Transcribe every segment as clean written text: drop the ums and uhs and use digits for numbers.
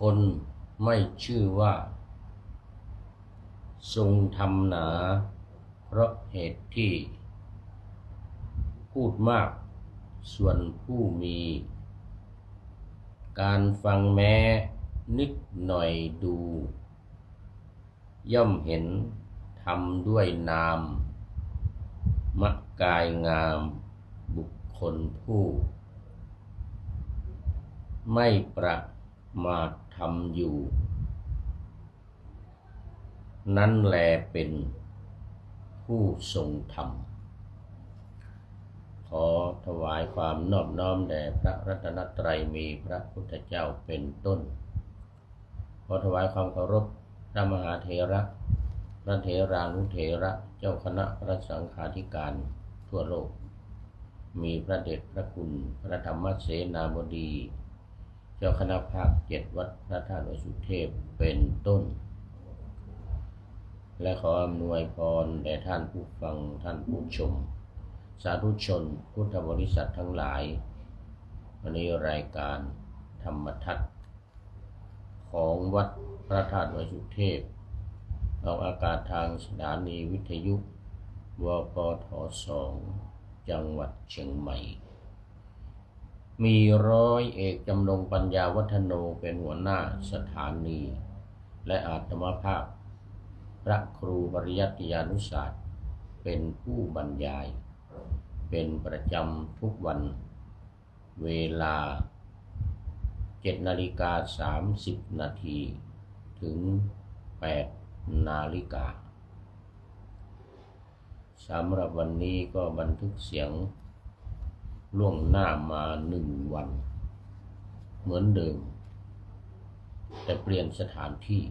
คนไม่ชื่อว่าทรงธรรมหนาเพราะเหตุที่พูดมากส่วนผู้มีการฟังแม้นิดหน่อยดูย่อมเห็นธรรมด้วยนามมักกายงามบุคคลผู้ไม่ประมาทธรรมอยู่นั้นแลเป็นผู้ทรงธรรมขอถวายความนอบน้อมแด่พระรัตนตรัยมีพระพุทธเจ้าเป็นต้นขอถวายความเคารพพระมหาเถระพระเถรานุเถระเจ้าคณะพระสังฆาธิการทั่วโลกมีพระเดชพระคุณพระธรรมเสนาบดีเจ้าคณะภาค7วัดพระธาตุวสุเทพเป็นต้นและขออำนวยพรแด่ท่านผู้ฟังท่านผู้ชมสาธุชนพุทธบริษัททั้งหลายวันนี้รายการธรรมทัศน์ของวัดพระธาตุวสุเทพออกอากาศทางสถานีวิทยุวปท2จังหวัดเชียงใหม่มีร้อยเอกจำนงปัญญาวัฒโนเป็นหัวหน้าสถานีและอาตมาภาพพระครูปริยัติยานุศาสตร์เป็นผู้บรรยายเป็นประจำทุกวันเวลา 7:30 นาทีถึง 8 นาฬิกาสำหรับวันนี้ก็บันทึกเสียงล่วงหน้ามา1 วันเหมือนเดิมแต่เปลี่ยนสถานที่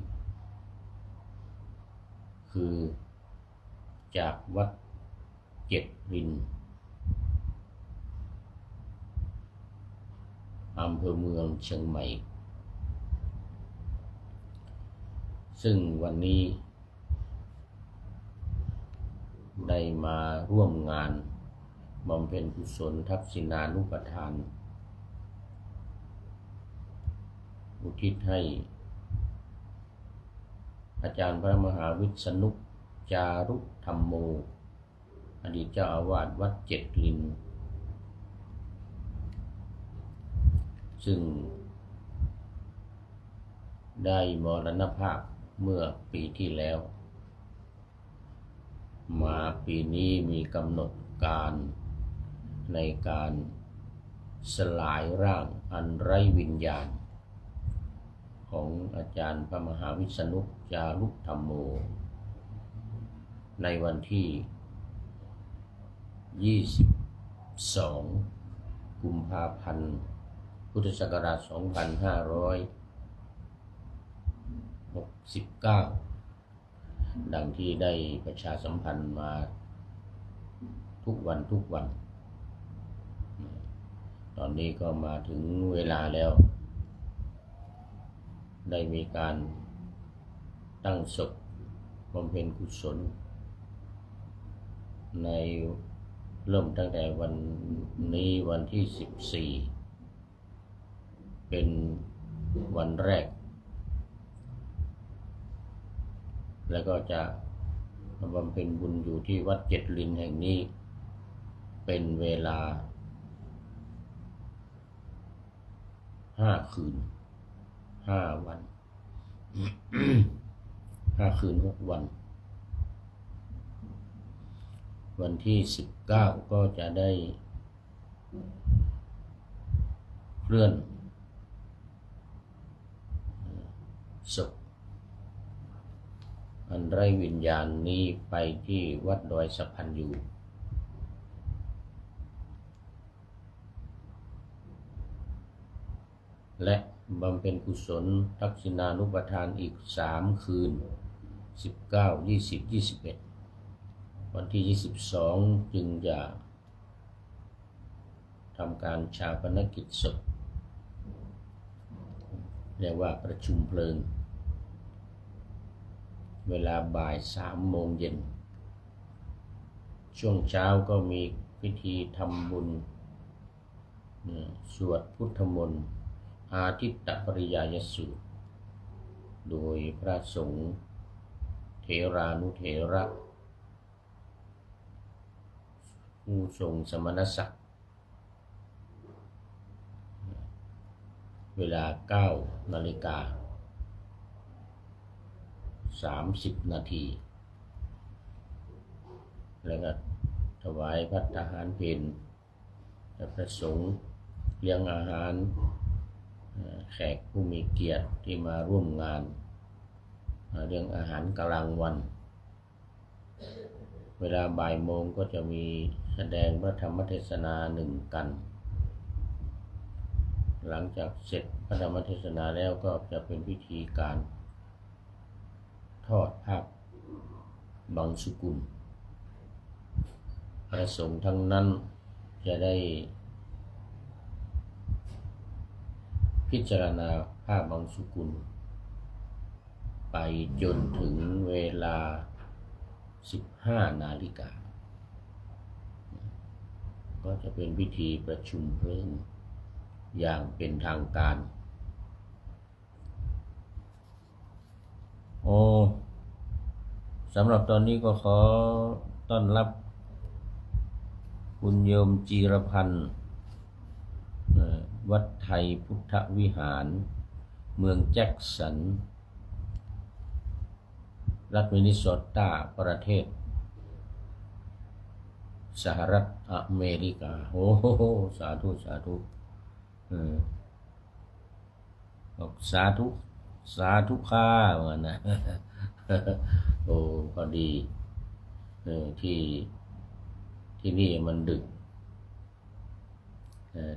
คือจากวัดเจ็ดรินอำเภอเมืองเชียงใหม่ซึ่งวันนี้ได้มาร่วมงานบำเพ็ญกุศลทักษิณานุปทานอุทิศให้อาจารย์พระมหาวิษณุจารุธรรมโมอดีตเจ้าอาวาสวัดเจ็ดรินซึ่งได้มรณภาพเมื่อปีที่แล้วมาปีนี้มีกำหนดการในการสลายร่างอันไร้วิญญาณของอาจารย์พระมหาวิษณุจารุธรรมโมในวันที่22 กุมภาพันธ์พุทธศักราช 2569 ดังที่ได้ประชาสัมพันธ์มาทุกวันตอนนี้ก็มาถึงเวลาแล้วได้มีการตั้งศพบำเพ็ญกุศลในเริ่มตั้งแต่วันนี้วันที่14เป็นวันแรกแล้วก็จะบำเพ็ญบุญอยู่ที่วัดเจ็ดรินแห่งนี้เป็นเวลา5 คืน5 วัน 5 คืน 6 วันวันที่19ก็จะได้เคลื่อนศพอันไร้วิญญาณนี้ไปที่วัดดอยสะพันอยู่และบำเพ็ญกุศลทักษิณานุปทานอีก3 คืน19 20 21วันที่22จึงจะทำการฌาปนกิจศพเรียกว่าประชุมเพลิงเวลาบ่าย3 โมงเย็นช่วงเช้าก็มีพิธีทำบุญสวดพุทธมนต์อาทิตตปริยายสูตร โดยพระสงฆ์เถรานุเถระผู้ทรงสมณศักดิ์เวลา 9:30 น.แล้วก็ถวายภัตตาหารเพลและพระสงฆ์เลี้ยงอาหารแขกผู้มีเกียรติที่มาร่วมงานเลี้ยงอาหารกลางวันเวลาบ่ายโมงก็จะมีแสดงพระธรรมเทศนา1 กันหลังจากเสร็จพระธรรมเทศนาแล้วก็จะเป็นพิธีการทอดผ้าบังสุกุลพระสงฆ์ทั้งนั้นจะได้พิจารณาผ้าบังสุกุลไปจนถึงเวลา 15 นาฬิกาก็จะเป็นพิธีประชุมเพลิงอย่างเป็นทางการสำหรับตอนนี้ก็ขอต้อนรับคุณโยมจีรพันธ์วัดไทยพุทธวิหารเมืองแจ็คสันรัฐมินนิโซตาประเทศสหรัฐอเมริกาโอ้โหสาธุสาธุสาธุสาธุค่าเหมือนนะโอ้พอดีที่นี่มันดึก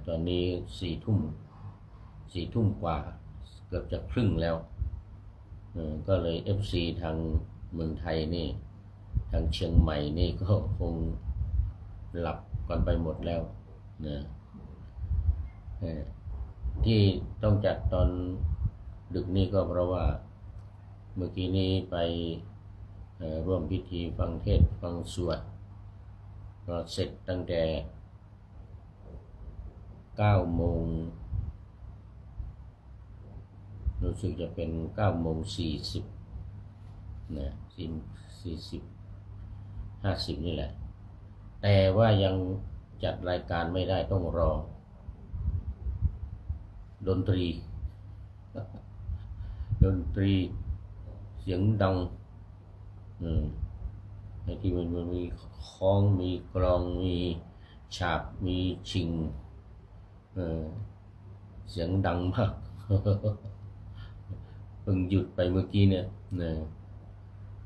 ตอนนี้4 ทุ่มกว่าเกือบจะครึ่งแล้วก็เลย FC ทางเมืองไทยนี่ทางเชียงใหม่นี่ก็คงหลับกันไปหมดแล้วนะที่ต้องจัดตอนดึกนี่ก็เพราะว่าเมื่อกี้นี้ไปร่วมพิธีฟังเทศน์ฟังสวดก็เสร็จตั้งแต่9 โมงรู้สึกจะเป็น9:40นะ40 50นี่แหละแต่ว่ายังจัดรายการไม่ได้ต้องรอดนตรีเสียงดังไอ้ที่มันมีค้องมีกลองมีฉาบมีชิงเสียงดังมากเพิ่งหยุดไปเมื่อกี้เนี่ย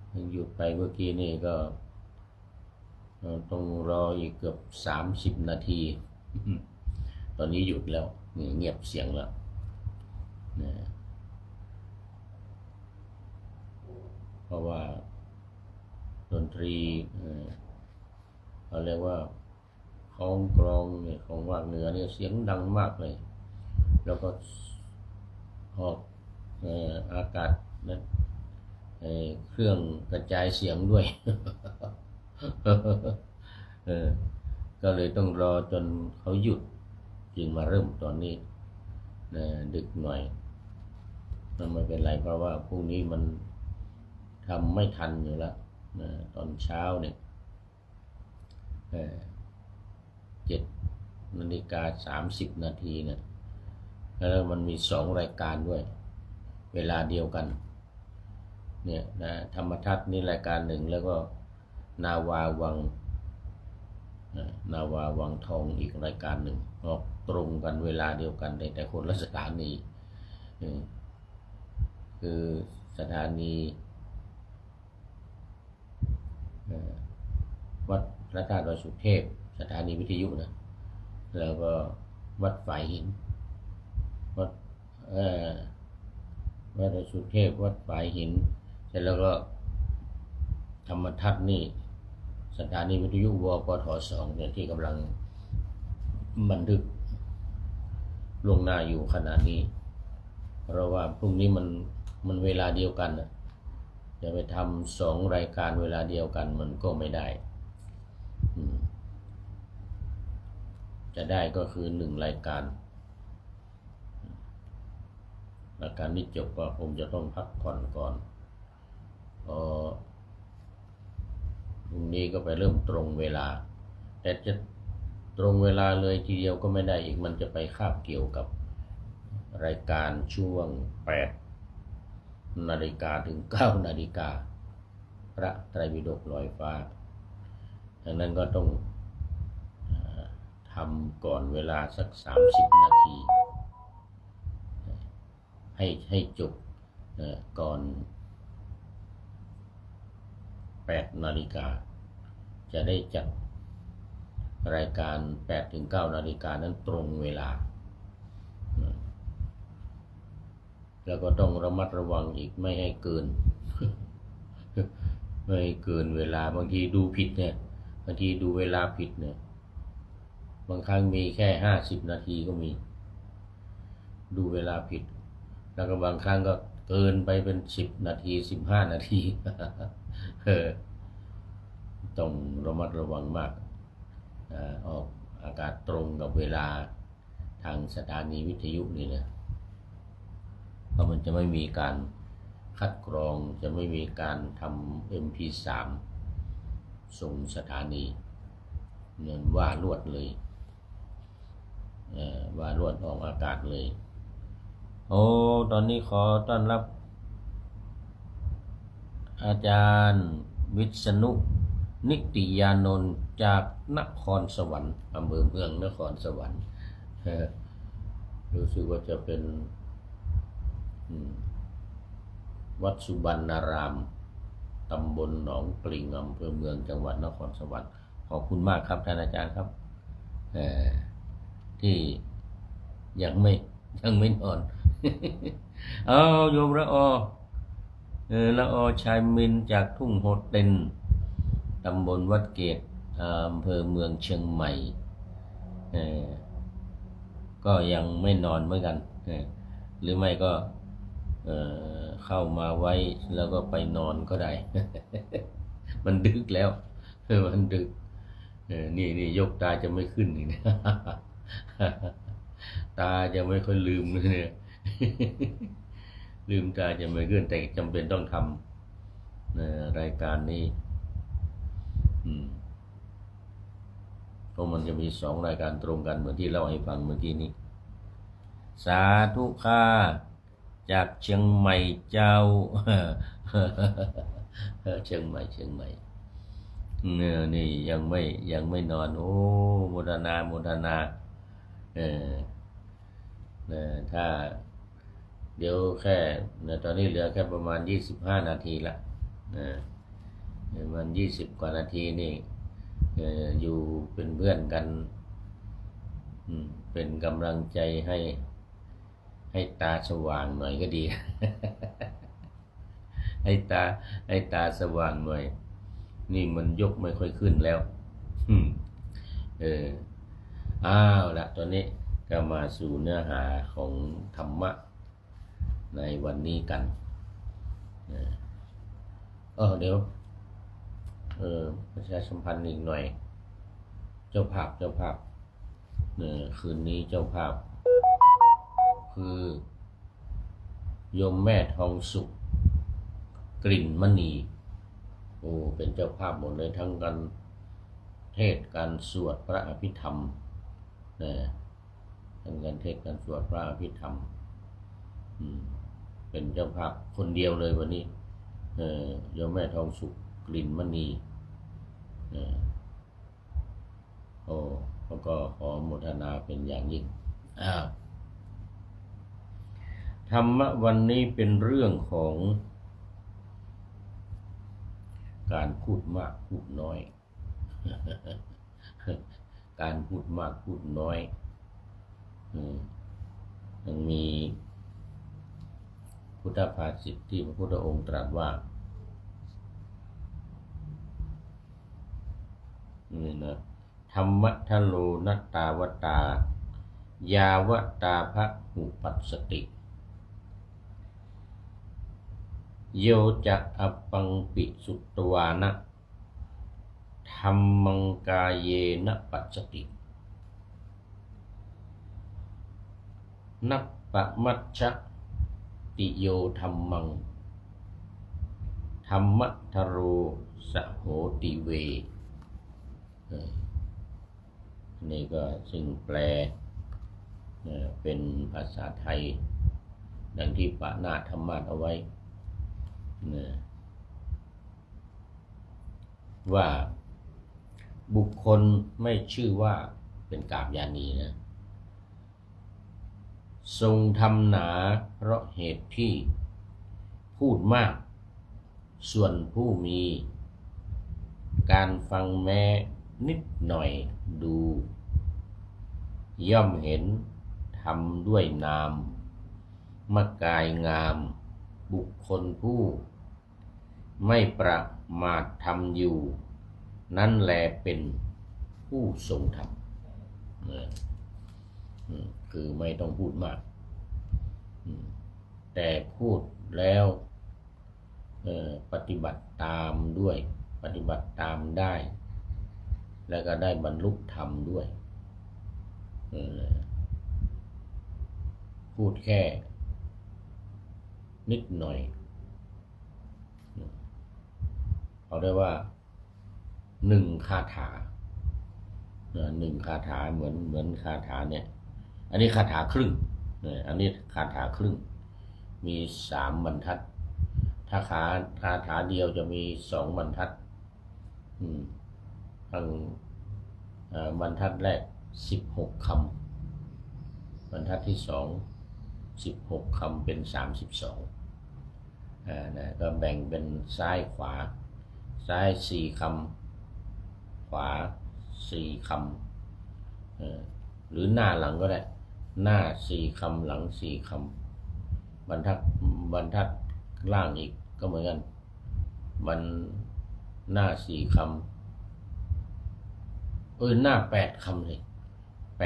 เพิ่งหยุดไปเมื่อกี้นี่ก็ต้องรออีกเกือบ30 นาทีตอนนี้หยุดแล้วนี่เงียบเสียงแล้วเพราะว่าดนตรีเขาเรียกว่าค้องกลองเนี่ยของภาคเหนือเนี่ยเสียงดังมากเลยแล้วก็ออกอากาศนะเครื่องกระจายเสียงด้วย ก็เลยต้องรอจนเขาหยุดจึงมาเริ่มตอนนี้ดึกหน่อยมันไม่เป็นไรเพราะว่าพรุ่งนี้มันทำไม่ทันอยู่แล้วตอนเช้าเนี่ย7:30 นาทีนะแล้วมันมี2 รายการด้วยเวลาเดียวกันเนี่ยนะธรรมทัศน์นี่รายการหนึ่งแล้วก็นาวาวังทองอีกรายการหนึ่งออกตรงกันเวลาเดียวกันแต่คนละสถานีคือสถานีวัดพระธาตุดอยสุเทพสถานีวิทยุนะแล้วก็วัดฝายหินวัดดอยสุเทพวัดฝายหินเสร็จแล้วก็ธรรมทัศน์นี่สถานีวิทยุวปท2เนี่ยที่กำลังบันทึกล่วงหน้าอยู่ขณะนี้เพราะว่าพรุ่งนี้มันเวลาเดียวกันนะจะไปทำ2 รายการเวลาเดียวกันมันก็ไม่ได้จะได้ก็คือ1 รายการ รายการนี้จบก็คงจะต้องพักผ่อนก่อนพรุ่งนี้ก็ไปเริ่มตรงเวลาแต่จะตรงเวลาเลยทีเดียวก็ไม่ได้อีกมันจะไปคาบเกี่ยวกับรายการช่วง8 นาฬิกาถึง9 นาฬิกาพระไตรปิฎกลอยฟ้าดังนั้นก็ต้องทำก่อนเวลาสัก30 นาทีให้จบก่อน8 นาฬิกาจะได้จัดรายการ8 ถึง 9 นาฬิกานั้นตรงเวลาแล้วก็ต้องระมัดระวังอีกไม่ให้เกิน ไม่ให้เกินเวลาบางทีดูผิดเนี่ยบางทีดูเวลาผิดเนี่ยบางครั้งมีแค่50 นาทีก็มีดูเวลาผิดแล้วก็บางครั้งก็เกินไปเป็น10 นาที15 นาทีต้องระมัดระวังมากออกอากาศตรงกับเวลาทางสถานีวิทยุนี่นะเพราะมันจะไม่มีการคัดกรองจะไม่มีการทำ MP3 ส่งสถานีเงินว่าลวดเลยว่าลวดออกอากาศเลยตอนนี้ขอต้อนรับอาจารย์วิษณุนิติยานนท์จากนครสวรรค์อำเภอเมืองนครสวรรค์รู้สึกว่าจะเป็นวัดสุบรรณารามตำบลหนองปลิงอำเภอเมืองจังหวัดนครสวรรค์ขอบคุณมากครับท่านอาจารย์ครับที่ยังไม่นอนโยมละละอชายมินจากทุ่งโฮเต็นตำบลวัดเกตอำเภอเมืองเชียงใหม่ก็ยังไม่นอนเหมือนกันหรือไม่ก็เข้ามาไว้แล้วก็ไปนอนก็ได้ มันดึกแล้วมันดึกนี่ยกตาจะไม่ขึ้นนี่นะ ตาจะไม่ค่อยลืมเลยเนี่ย ลืมตาจะไม่ขึ้นแต่จำเป็นต้องทำรายการนี้เพราะมันจะมี2 รายการตรงกันเหมือนที่เล่าให้ฟังเมื่อกี้นี้สาธุค่ะจากเชียงใหม่เจ้า เชียงใหม่นี่ยังไม่นอนโมทนาถ้าเดี๋ยวแค่ตอนนี้เหลือแค่ประมาณ25 นาทีละมัน20 กว่านาทีนี่อยู่เป็นเพื่อนกันเป็นกำลังใจให้ตาสว่างหน่อยก็ดี ให้ตาสว่างหน่อยนี่มันยกไม่ค่อยขึ้นแล้วละตอนนี้ก็มาสู่เนื้อหาของธรรมะในวันนี้กันเดี๋ยวประชาสัมพันธ์อีกหน่อยเจ้าภาพคืนนี้เจ้าภาพคือโยมแม่ทองสุขกลิ่นมณีเป็นเจ้าภาพหมดเลยทั้งการเทศการสวดพระอภิธรรมทั้งการเทศการสวดพระอภิธรรมเป็นเจ้าภาพคนเดียวเลยวันนี้โยมแม่ทองสุขกลิ่นมณีแล้วก็ขอโมทนาเป็นอย่างยิ่งธรรมะวันนี้เป็นเรื่องของการพูดมากพูดน้อย การพูดมากพูดน้อยยังมีพุทธภาษิตที่พระพุทธองค์ตรัสว่านี่นะธรรมะทะโลนัตตาวตายาวตาภหุปัสสติโยจะอปังปิสุตตวานะธัมมังกายเยนะปัสสตินัปปะมัชชะ ติโยธัมมังธัมมัทธโรสโหติเวนี่ก็ซึ่งแปลเป็นภาษาไทยดังที่ปะนาธรรมาสเอาไว้ว่าบุคคลไม่ชื่อว่าเป็นกาพยานีนะทรงทำหนาเพราะเหตุที่พูดมากส่วนผู้มีการฟังแม้นิดหน่อยดูย่อมเห็นทำด้วยนามมกายงามบุคคลผู้ไม่ประมาททำอยู่นั่นแลเป็นผู้ทรงธรรมคือไม่ต้องพูดมากแต่พูดแล้วปฏิบัติตามด้วยปฏิบัติตามได้แล้วก็ได้บรรลุธรรมด้วยพูดแค่นิดหน่อยเอาได้ว่า1 คาถา1 คาถาเหมือนคาถาเนี่ยอันนี้คาถาครึ่งอันนี้คาถาครึ่งมี3 บรรทัดถ้าคาถาเดียวจะมี2 บรรทัดทั้งบรรทัดแรก16 คำบรรทัดที่2 16 คำเป็น32นะก็แบ่งเป็นซ้ายขวาซ้าย4 คำขวา4 คำหรือหน้าหลังก็ได้หน้า4 คำหลัง4 คำบรรทัดล่างอีกก็เหมือนกันหน้า4 คำหน้า8 คำเลย8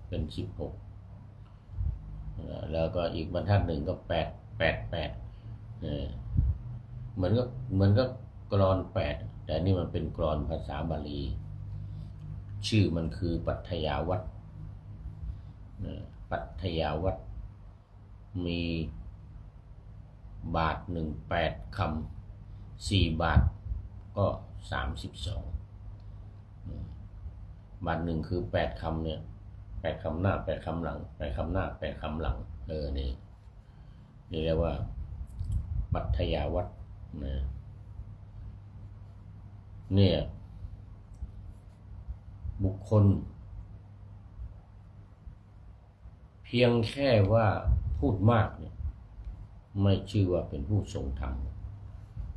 เป็น16แล้วก็อีกบรรทัดหนึ่งก็8เหมือนก็กลอน8แต่นี่มันเป็นกลอนภาษาบาลีชื่อมันคือปัฏฐยาวัตรปัฏฐยาวัตรมีบาท1 8 คำ4 บาทก็32บาท1คือ8 คำเนี่ย8 คำหน้า8 คำหลัง8 คำหน้า8 คำหลังนี่เรียกว่าปัฏฐยาวัตรเนี่ยบุคคลเพียงแค่ว่าพูดมากเนี่ยไม่ชื่อว่าเป็นผู้ทรงธรรม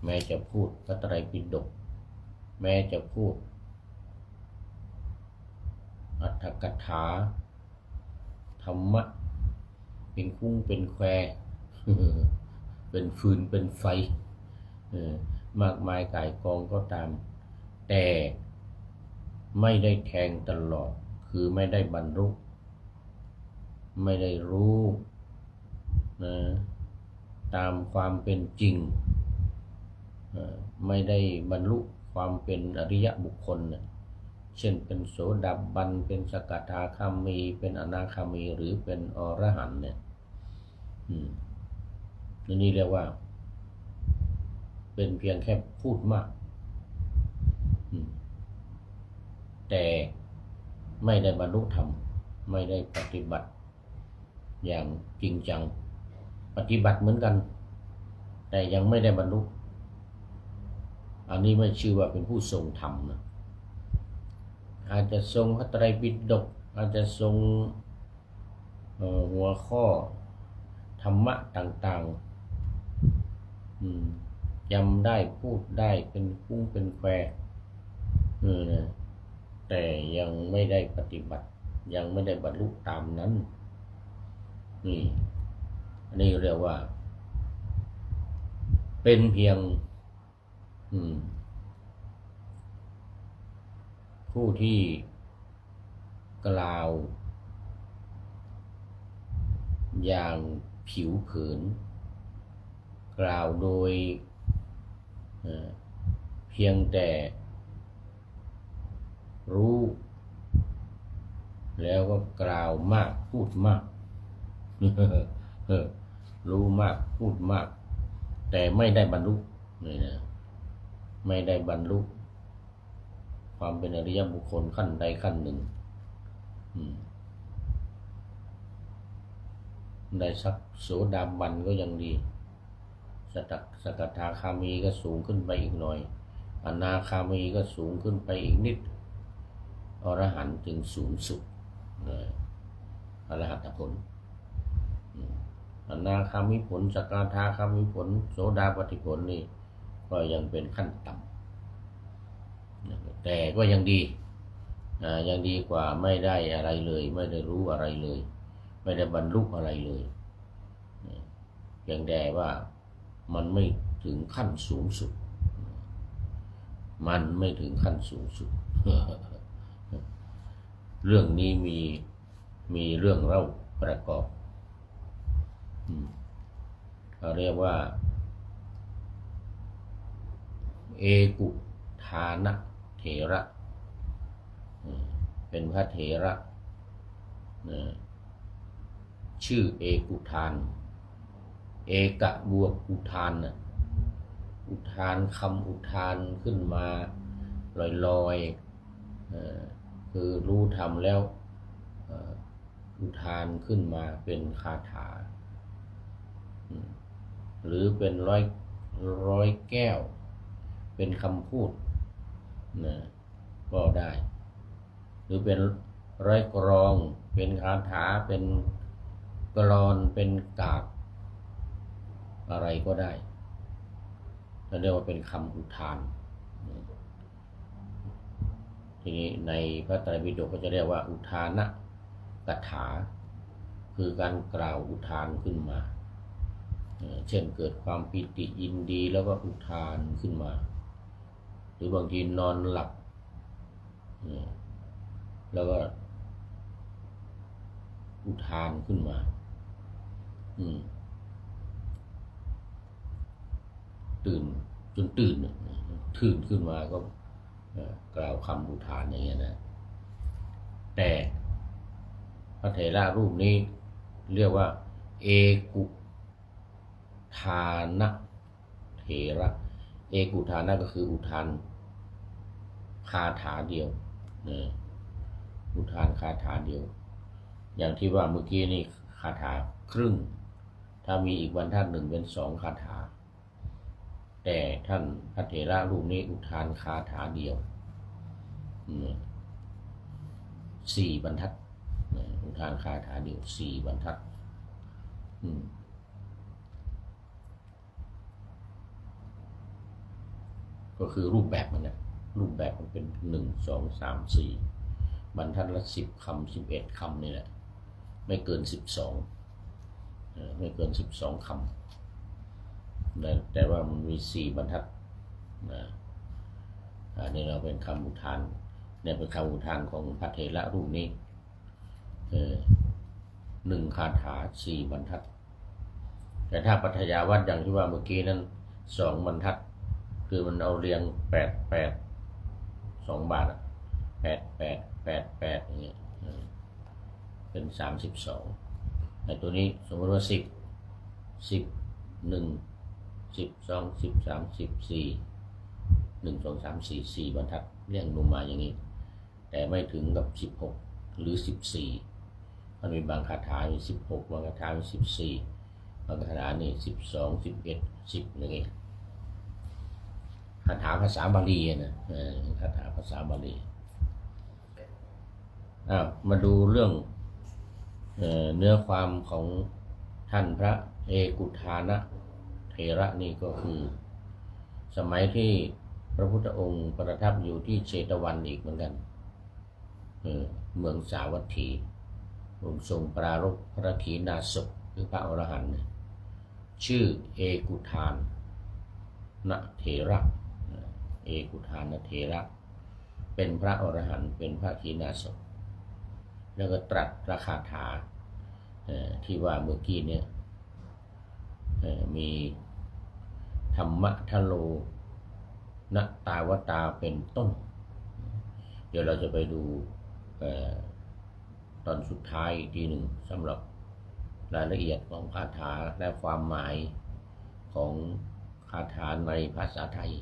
แม้จะพูดพระไตรปิฎกแม้จะพูดอรรถกถาธรรมะเป็นคุ้งเป็นแควเป็นฟืนเป็นไฟมากมายก่ายกองก็ตามแต่ไม่ได้แทงตลอดคือไม่ได้บรรลุไม่ได้รู้ตามความเป็นจริงไม่ได้บรรลุความเป็นอริยบุคคลเช่นเป็นโสดาบันเป็นสกทาคามีเป็นอนาคามีหรือเป็นอรหันต์เนี่ยนี่เรียกว่าเป็นเพียงแค่พูดมากแต่ไม่ได้บรรลุธรรมไม่ได้ปฏิบัติอย่างจริงจังปฏิบัติเหมือนกันแต่ยังไม่ได้บรรลุอันนี้ไม่ชื่อว่าเป็นผู้ทรงธรรมนะอาจจะทรงพระไตรปิฎกอาจจะทรงหัวข้อธรรมะต่างๆจำได้พูดได้เป็นคุ้งเป็นแควแต่ยังไม่ได้ปฏิบัติยังไม่ได้บรรลุตามนั้นอันนี้เรียกว่าเป็นเพียงผู้ที่กล่าวอย่างผิวเผินกล่าวโดยเพียงแต่รู้แล้วก็กล่าวมากพูดมาก รู้มากพูดมากแต่ไม่ได้บรรลุนี่นะไม่ได้บรรลุความเป็นอริยบุคคลขั้นใดขั้นหนึ่งได้สักโสดาบันก็ยังดีสกทาคามีก็สูงขึ้นไปอีกหน่อยอนาคามีก็สูงขึ้นไปอีกนิดอรหันต์จึงสูงสุดอรหัตผลอนาคามิผลสกทาคามิผลโสดาปัตติผลนี่ก็ยังเป็นขั้นต่ำแต่ก็ยังดียังดีกว่าไม่ได้อะไรเลยไม่ได้รู้อะไรเลยไม่ได้บรรลุอะไรเลยเพียงแต่ว่ามันไม่ถึงขั้นสูงสุดมันไม่ถึงขั้นสูงสุด เรื่องนี้มีเรื่องเล่าประกอบเขาเรียกว่าเอกุทานะเถระเป็นพระเถระชื่อเอกุทานเอกะบวกอุทานอุทานคำอุทานขึ้นมาลอยๆคือรู้ธรรมแล้วอุทานขึ้นมาเป็นคาถาหรือเป็นร้อยแก้วเป็นคำพูดก็ได้หรือเป็นร้อยกรองเป็นคาถาเป็นกลอนเป็นกาบอะไรก็ได้เรียกว่าเป็นคำอุทานทีนี้ในพระไตรปิฎกก็จะเรียกว่าอุทานะกถาคือการกล่าวอุทานขึ้นมาเช่นเกิดความปิติยินดีแล้วก็อุทานขึ้นมาหรือบางทีนอนหลับแล้วก็อุทานขึ้นมาตื่นจนตื่นขึ้นมาก็กล่าวคำอุทานอย่างเงี้ยนะแต่พระเถระรูปนี้เรียกว่าเอกุทานะเถระเอกุทานะก็คืออุทานคาถาเดียวอุทานคาถาเดียวอย่างที่ว่าเมื่อกี้นี่คาถาครึ่งถ้ามีอีกบรรทัดหนึ่งเป็น2คาถาแต่ท่านพระเถระรูปนี้อุทานคาถาเดียว4บรรทัดอุทานคาถาเดียว4บรรทัดก็คือรูปแบบมันนะรูปแบบมันเป็น1 2 3 4บรรทัดละ10 คำ 11 คำนี่แหละไม่เกิน12ไม่เกิน12 คำแต่ว่ามันมี4บรรทัดอันนี้เราเป็นคำอุทานเนี่ยเป็นคำอุทานของพระเถระรูปนี้1คาถา4บรรทัดแต่ถ้าปัทยาวัดอย่างที่ว่าเมื่อกี้นั้น2บรรทัดคือมันเอาเรียง8 2 บาท8อย่างเงี้ยเป็น32ในตัวนี้สมมติว่า10 1 10 2 13 14 1 2 3 4 4บรรทัดเรียงลงมาอย่างนี้แต่ไม่ถึงกับ16หรือ14มันมีบางคาถามี16บางคาถามี14บางคาถานี่12 11 10อย่างนี้คาถาภาษาบาลีนะคาถาภาษาบาลีมาดูเรื่องเนื้อความของท่านพระเอกุทานะเถระนี่ก็คือสมัยที่พระพุทธองค์ประทับอยู่ที่เชตวันอีกเหมือนกันเมืองสาวัตถีองค์ทรงปรารภพระขีณาสพคือพระอรหันต์ชื่อเอกุทานนะเถระเอกุทานนะเถระเป็นพระอรหันต์เป็นพระขีณาสพแล้วก็ตรัสพระคาถาที่ว่าเมื่อกี้เนี่ยมีธรรมะทะโลนะตาวตาเป็นต้นเดี๋ยวเราจะไปดูตอนสุดท้ายอีกทีหนึ่งสำหรับ รายละเอียดของคาถาและความหมายของคาถาในภาษาไทย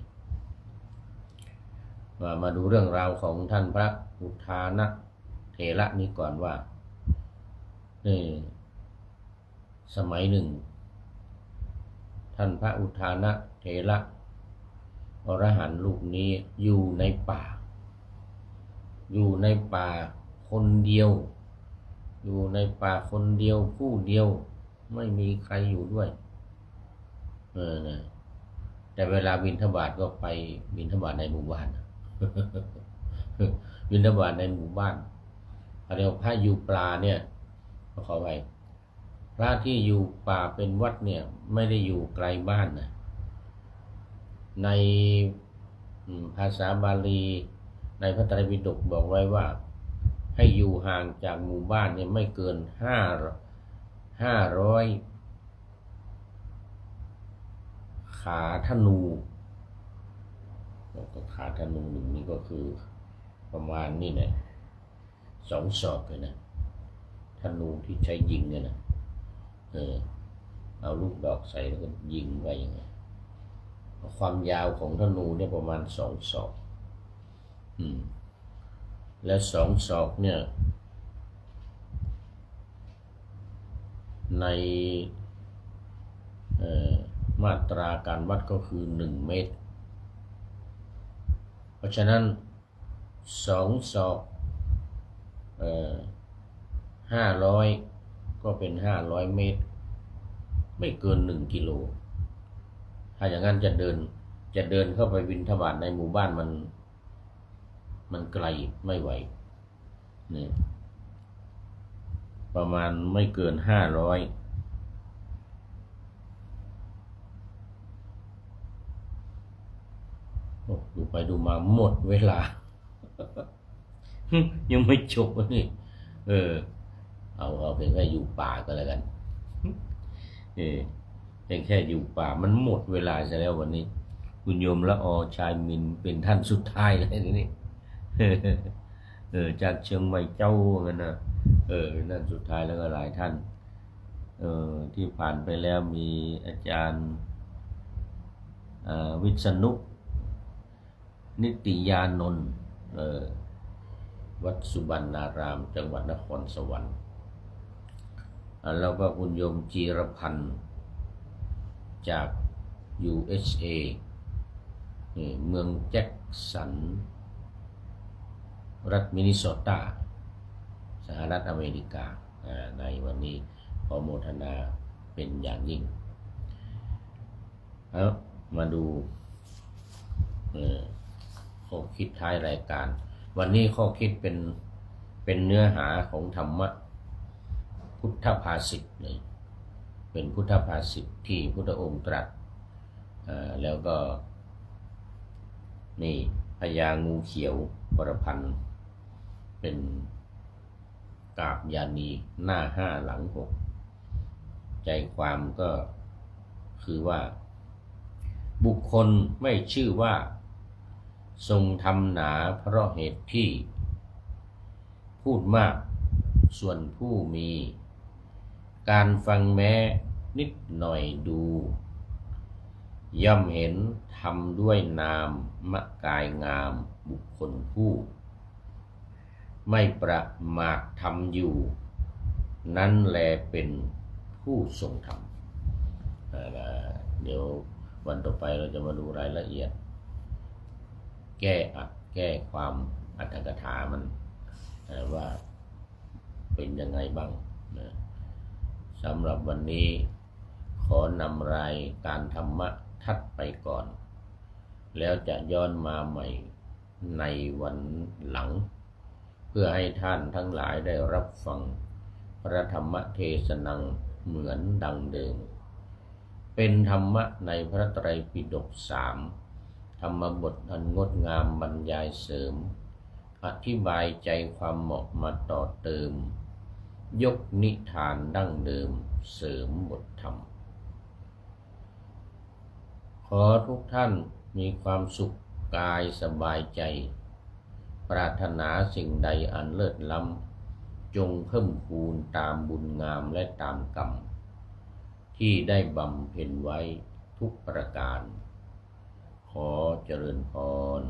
มาดูเรื่องราวของท่านพระอุทานะเถระนี้ก่อนว่าสมัยหนึ่งท่านพระอุทานะเถระอรหันต์รูปนี้อยู่ในป่าคนเดียวอยู่ในป่าคนเดียวผู้เดียวไม่มีใครอยู่ด้วยนะแต่เวลาบิณฑบาตก็ไปบิณฑบาตในหมู่บ้าน บิณฑบาตในหมู่บ้านเรียกว่าพระอยู่ป่าเนี่ยขอไปพระที่อยู่ป่าเป็นวัดเนี่ยไม่ได้อยู่ไกลบ้านนะในภาษาบาลีในพระไตรปิฎกบอกไว้ว่าให้อยู่ห่างจากหมู่บ้านเนี่ยไม่เกิน500ขาธนูขาธนูหนึ่งนี่ก็คือประมาณนี่แหละ2 ศอกเลยนะธนูที่ใช้ยิงเนี่ยนะเอาลูกดอกใส่แล้วก็ยิงไปอย่างเงี้ยความยาวของธนูเนี่ยประมาณ2 ศอกและ2 ศอกเนี่ยในมาตราการวัดก็คือ1 เมตรเพราะฉะนั้น2 ศอก500ก็เป็น500 เมตรไม่เกิน1 กิโลถ้าอย่างนั้นจะเดินเข้าไปบิณฑบาตในหมู่บ้านมันไกลไม่ไหวนี่ประมาณไม่เกิน500ดูไปดูมาหมดเวลา ยังไม่จบนี่เอาเพียงแค่อยู่ป่าก็แล้วกันเพียงแค่อยู่ป่ามันหมดเวลาซะแล้ววันนี้คุณโยมละอชายมินเป็นท่านสุดท้ายเลยนี่จากเชียงใหม่เจ้ากันนะนั่นสุดท้ายแล้วก็หลายท่านที่ผ่านไปแล้วมีอาจารย์วิษณุนิติยานนท์วัดสุบรรณารามจังหวัดนครสวรรค์แล้วก็คุณโยมจีรพันธ์จาก USA เมืองแจ็คสันรัฐมินนิโซตาสหรัฐอเมริกาในวันนี้ขอโมทนาเป็นอย่างยิ่งแล้วมาดูข้อคิดท้ายรายการวันนี้ข้อคิดเป็นเนื้อหาของธรรมะพุทธภาษิตเลยเป็นพุทธภาษิตที่พุทธองค์ตรัสแล้วก็นี่พญางูเขียวปรพันธ์เป็นกาบยานีหน้า5หลัง6ใจความก็คือว่าบุคคลไม่ชื่อว่าทรงทำหนาเพราะเหตุที่พูดมากส่วนผู้มีการฟังแม้นิดหน่อยดูย่อมเห็นทำด้วยนามมะกายงามบุคคลผู้ไม่ประมาททำอยู่นั้นแลเป็นผู้ทรงธรรมเดี๋ยววันต่อไปเราจะมาดูรายละเอียดแก้ความอรรถกถามันว่าเป็นยังไงบ้างนะสำหรับวันนี้ขอนำรายการธรรมะทัดไปก่อนแล้วจะย้อนมาใหม่ในวันหลังเพื่อให้ท่านทั้งหลายได้รับฟังพระธรรมเทศนาเหมือนดังเดิมเป็นธรรมะในพระไตรปิฎก3ธรรมบทอันงดงามบรรยายเสริมอธิบายใจความเหมาะมาต่อเติมยกนิทานดั้งเดิมเสริมบทธรรมขอทุกท่านมีความสุขกายสบายใจปรารถนาสิ่งใดอันเลิศล้ำ จงเพิ่มพูนตามบุญงามและตามกรรมที่ได้บำเพ็ญไว้ทุกประการขอเจริญพร